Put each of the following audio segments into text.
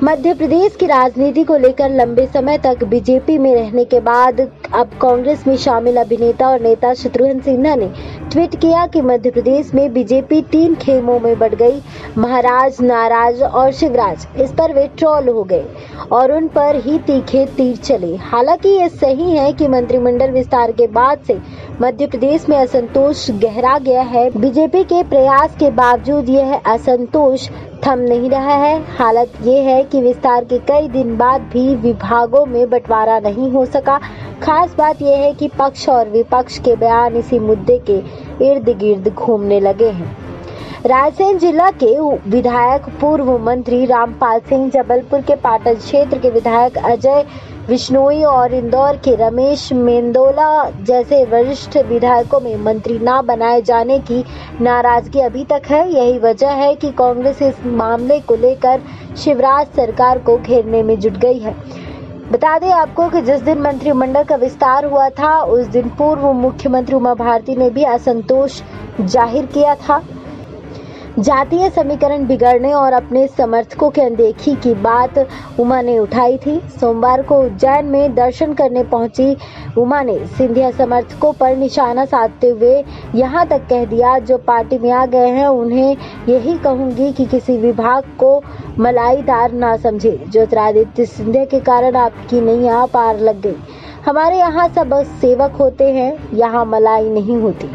मध्य प्रदेश की राजनीति को लेकर लंबे समय तक बीजेपी में रहने के बाद अब कांग्रेस में शामिल अभिनेता और नेता शत्रुघ्न सिन्हा ने ट्वीट किया कि मध्य प्रदेश में बीजेपी 3 खेमों में बढ़ गई। महाराज, नाराज और शिवराज, इस पर वे ट्रोल हो गए और उन पर ही तीखे तीर चले। हालांकि ये सही है कि मंत्रिमंडल विस्तार के बाद से मध्य प्रदेश में असंतोष गहरा गया है। बीजेपी के प्रयास के बावजूद यह असंतोष थम नहीं रहा है। हालत ये है कि विस्तार के कई दिन बाद भी विभागों में बंटवारा नहीं हो सका। खास बात यह है कि पक्ष और विपक्ष के बयान इसी मुद्दे के इर्द गिर्द घूमने लगे हैं। रायसेन जिला के विधायक पूर्व मंत्री रामपाल सिंह, जबलपुर के पाटन क्षेत्र के विधायक अजय विश्नोई और इंदौर के रमेश मेंदोला जैसे वरिष्ठ विधायकों में मंत्री न बनाए जाने की नाराजगी अभी तक है। यही वजह है कि कांग्रेस इस मामले को लेकर शिवराज सरकार को घेरने में जुट गई है। बता दें आपको कि जिस दिन मंत्रिमंडल का विस्तार हुआ था, उस दिन पूर्व मुख्यमंत्री उमा भारती ने भी असंतोष जाहिर किया था। जातीय समीकरण बिगड़ने और अपने समर्थकों की अनदेखी की बात उमा ने उठाई थी। सोमवार को उज्जैन में दर्शन करने पहुंची उमा ने सिंधिया समर्थकों पर निशाना साधते हुए यहां तक कह दिया, जो पार्टी में आ गए हैं उन्हें यही कहूंगी कि किसी विभाग को मलाईदार ना समझे। ज्योतिरादित्य सिंधिया के कारण आपकी नैया पार लग गई। हमारे यहाँ सब सेवक होते हैं, यहाँ मलाई नहीं होती।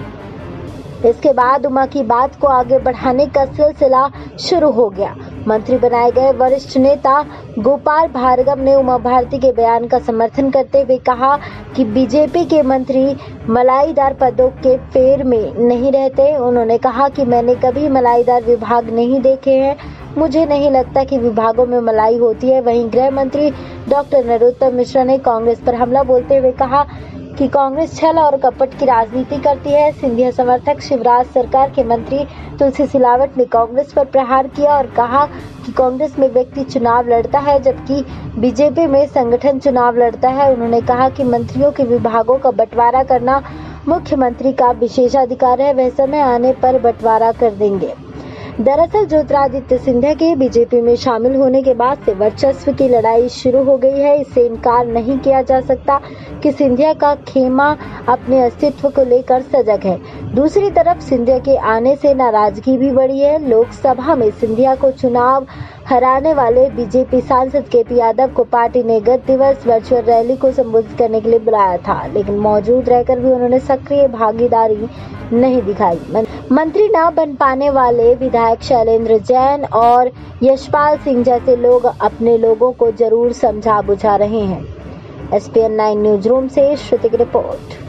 इसके बाद उमा की बात को आगे बढ़ाने का सिलसिला शुरू हो गया। मंत्री बनाए गए वरिष्ठ नेता गोपाल भार्गव ने उमा भारती के बयान का समर्थन करते हुए कहा कि बीजेपी के मंत्री मलाईदार पदों के फेर में नहीं रहते। उन्होंने कहा कि मैंने कभी मलाईदार विभाग नहीं देखे हैं, मुझे नहीं लगता कि विभागों में मलाई होती है। वहीं गृह मंत्री डॉक्टर नरोत्तम मिश्रा ने कांग्रेस पर हमला बोलते हुए कहा कि कांग्रेस छल और कपट की राजनीति करती है। सिंधिया समर्थक शिवराज सरकार के मंत्री तुलसी सिलावट ने कांग्रेस पर प्रहार किया और कहा कि कांग्रेस में व्यक्ति चुनाव लड़ता है, जबकि बीजेपी में संगठन चुनाव लड़ता है। उन्होंने कहा कि मंत्रियों के विभागों का बंटवारा करना मुख्यमंत्री का विशेषाधिकार है, वह समय आने पर बंटवारा कर देंगे। दरअसल ज्योतिरादित्य सिंधिया के बीजेपी में शामिल होने के बाद से वर्चस्व की लड़ाई शुरू हो गई है। इससे इनकार नहीं किया जा सकता कि सिंधिया का खेमा अपने अस्तित्व को लेकर सजग है। दूसरी तरफ सिंधिया के आने से नाराजगी भी बढ़ी है। लोकसभा में सिंधिया को चुनाव हराने वाले बीजेपी सांसद केपी यादव को पार्टी ने गत दिवस वर्चुअल रैली को संबोधित करने के लिए बुलाया था, लेकिन मौजूद रहकर भी उन्होंने सक्रिय भागीदारी नहीं दिखाई। मंत्री न बन पाने वाले विधायक शैलेंद्र जैन और यशपाल सिंह जैसे लोग अपने लोगों को जरूर समझा बुझा रहे हैं। SPN 9 न्यूज रूम से श्रुति की रिपोर्ट।